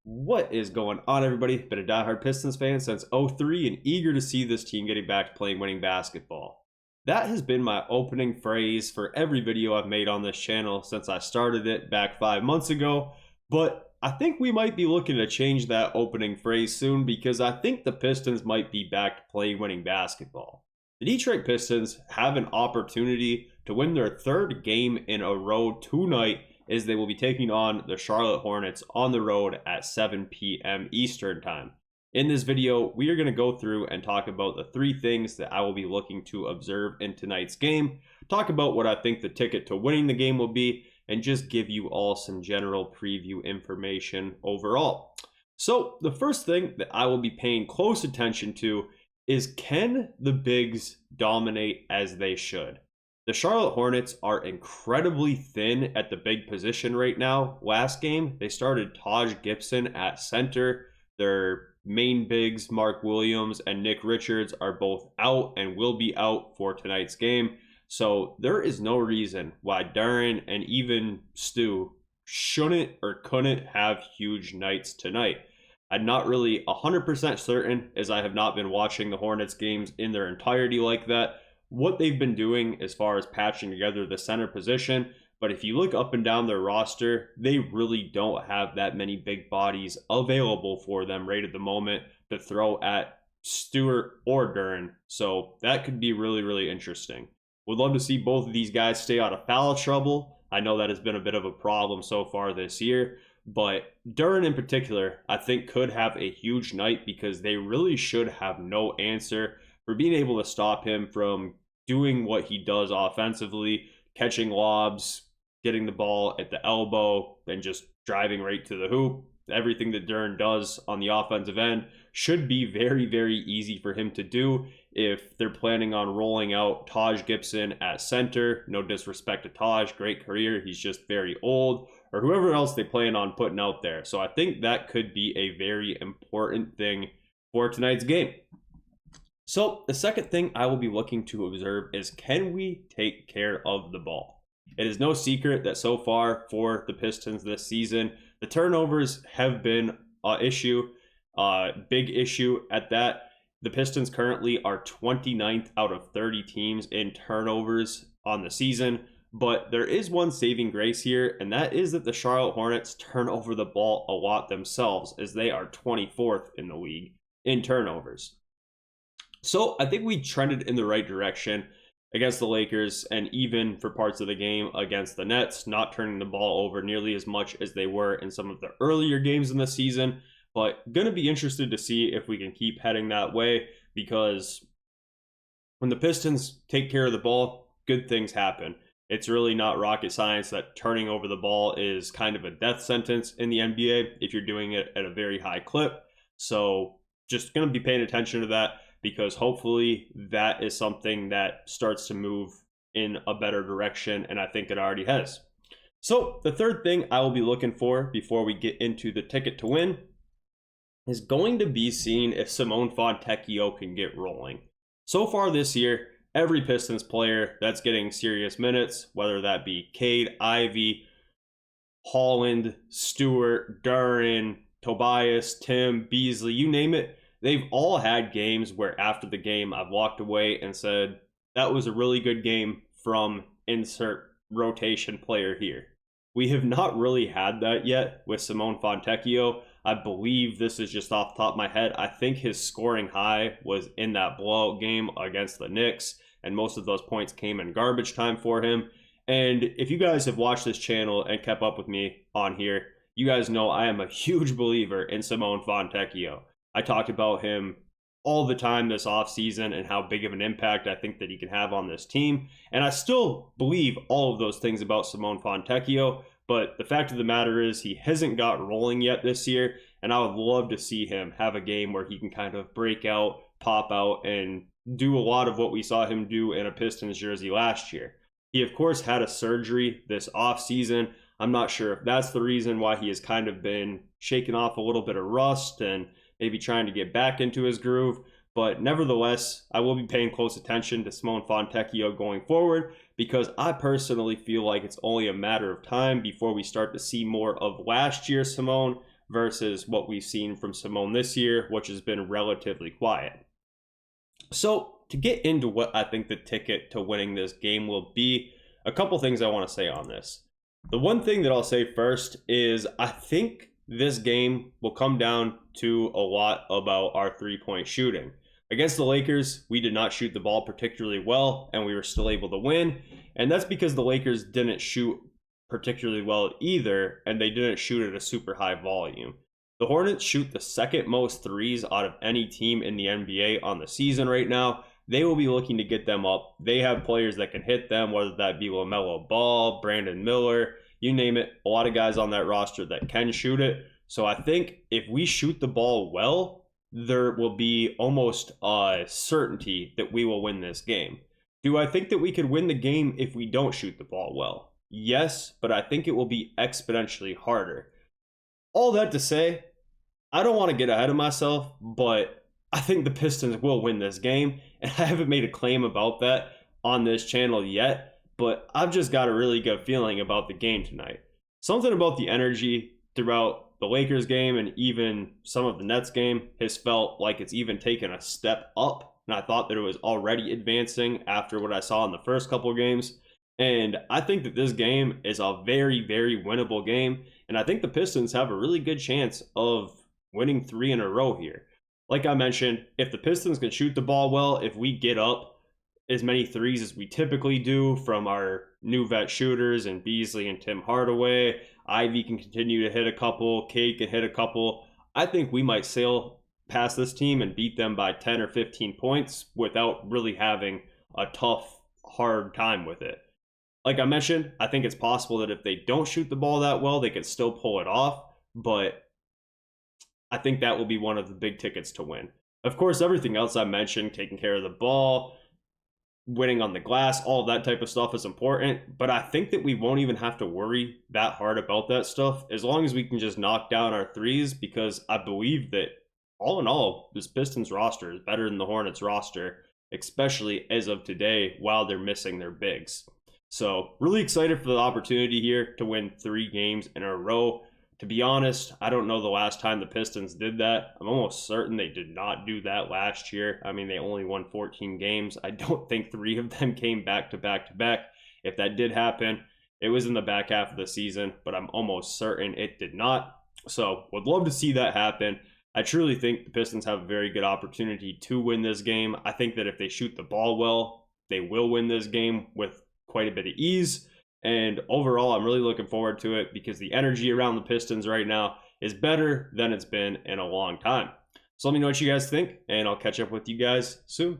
What is going on, everybody? Been a diehard Pistons fan since '03 and eager to see this team getting back to playing winning basketball. That has been my opening phrase for every video I've made on this channel since I started it back 5 months ago, but I think we might be looking to change that opening phrase soon because I think the Pistons might be back to playing winning basketball. The Detroit Pistons have an opportunity to win their third game in a row tonight as they will be taking on the Charlotte Hornets on the road at 7 p.m. Eastern Time. In this video, we are going to go through and talk about the three things that I will be looking to observe in tonight's game, talk about what I think the ticket to winning the game will be, and just give you all some general preview information overall. So the first thing that I will be paying close attention to is, can the bigs dominate as they should? The Charlotte Hornets are incredibly thin at the big position right now. Last game, they started Taj Gibson at center. Their main bigs, Mark Williams and Nick Richards, are both out and will be out for tonight's game. So there is no reason why Darren and even Stu shouldn't or couldn't have huge nights tonight. I'm not really 100% certain, as I have not been watching the Hornets games in their entirety like that, what they've been doing as far as patching together the center position. But if you look up and down their roster, they really don't have that many big bodies available for them right at the moment to throw at Stewart or Duren. So that could be really, really interesting. Would love to see both of these guys stay out of foul trouble. I know that has been a bit of a problem so far this year, but Duren in particular, I think could have a huge night because they really should have no answer for being able to stop him from doing what he does offensively, catching lobs, getting the ball at the elbow, and just driving right to the hoop. Everything that Duren does on the offensive end should be very, very easy for him to do if they're planning on rolling out Taj Gibson at center. No disrespect to Taj, great career, he's just very old, or whoever else they plan on putting out there. So I think that could be a very important thing for tonight's game. So the second thing I will be looking to observe is, can we take care of the ball? It is no secret that so far for the Pistons this season, the turnovers have been an issue, big issue at that. The Pistons currently are 29th out of 30 teams in turnovers on the season, but there is one saving grace here, and that is that the Charlotte Hornets turn over the ball a lot themselves, as they are 24th in the league in turnovers. So I think we trended in the right direction against the Lakers, and even for parts of the game against the Nets, not turning the ball over nearly as much as they were in some of the earlier games in the season. But going to be interested to see if we can keep heading that way, because when the Pistons take care of the ball, good things happen. It's really not rocket science that turning over the ball is kind of a death sentence in the NBA if you're doing it at a very high clip. So just going to be paying attention to that, because hopefully that is something that starts to move in a better direction, and I think it already has. So the third thing I will be looking for before we get into the ticket to win is going to be seeing if Simone Fontecchio can get rolling. So far this year, every Pistons player that's getting serious minutes, whether that be Cade, Ivy, Holland, Stewart, Duren, Tobias, Tim, Beasley, you name it, they've all had games where after the game I've walked away and said, that was a really good game from insert rotation player here. We have not really had that yet with Simone Fontecchio. I believe, this is just off the top of my head, I think his scoring high was in that blowout game against the Knicks, and most of those points came in garbage time for him. And if you guys have watched this channel and kept up with me on here, you guys know I am a huge believer in Simone Fontecchio. I talked about him all the time this offseason and how big of an impact I think that he can have on this team. And I still believe all of those things about Simone Fontecchio, but the fact of the matter is he hasn't got rolling yet this year, and I would love to see him have a game where he can kind of break out, pop out, and do a lot of what we saw him do in a Pistons jersey last year. He, of course, had a surgery this offseason. I'm not sure if that's the reason why he has kind of been shaking off a little bit of rust and maybe trying to get back into his groove. But nevertheless, I will be paying close attention to Simone Fontecchio going forward, because I personally feel like it's only a matter of time before we start to see more of last year's Simone versus what we've seen from Simone this year, which has been relatively quiet. So to get into what I think the ticket to winning this game will be, a couple things I want to say on this. The one thing that I'll say first is I think this game will come down to a lot about our three-point shooting. Against the Lakers, we did not shoot the ball particularly well, and we were still able to win. And that's because the Lakers didn't shoot particularly well either, and they didn't shoot at a super high volume. The Hornets shoot the second most threes out of any team in the NBA on the season right now. They will be looking to get them up. They have players that can hit them, whether that be LaMelo Ball, Brandon Miller, you name it. A lot of guys on that roster that can shoot it. So I think if we shoot the ball well, there will be almost a certainty that we will win this game. Do I think that we could win the game if we don't shoot the ball well? Yes, but I think it will be exponentially harder. All that to say, I don't want to get ahead of myself, but I think the Pistons will win this game, and I haven't made a claim about that on this channel yet, but I've just got a really good feeling about the game tonight. Something about the energy throughout the Lakers game and even some of the Nets game has felt like it's even taken a step up, and I thought that it was already advancing after what I saw in the first couple of games. And I think that this game is a very, very winnable game, and I think the Pistons have a really good chance of winning 3 in a row here. Like I mentioned, if the Pistons can shoot the ball well, if we get up as many threes as we typically do from our new vet shooters and Beasley and Tim Hardaway, Ivy can continue to hit a couple, Cade can hit a couple, I think we might sail past this team and beat them by 10 or 15 points without really having a tough, hard time with it. Like I mentioned, I think it's possible that if they don't shoot the ball that well, they can still pull it off, but I think that will be one of the big tickets to win. Of course, everything else I mentioned, taking care of the ball, winning on the glass, all of that type of stuff is important, but I think that we won't even have to worry that hard about that stuff as long as we can just knock down our threes, because I believe that all in all, this Pistons roster is better than the Hornets roster, especially as of today while they're missing their bigs. So really excited for the opportunity here to win 3 games in a row. To be honest, I don't know the last time the Pistons did that. I'm almost certain they did not do that last year. I mean, they only won 14 games. I don't think 3 of them came back to back to back. If that did happen, it was in the back half of the season, but I'm almost certain it did not. So would love to see that happen. I truly think the Pistons have a very good opportunity to win this game. I think that if they shoot the ball well, they will win this game with quite a bit of ease. And overall, I'm really looking forward to it because the energy around the Pistons right now is better than it's been in a long time. So let me know what you guys think, and I'll catch up with you guys soon.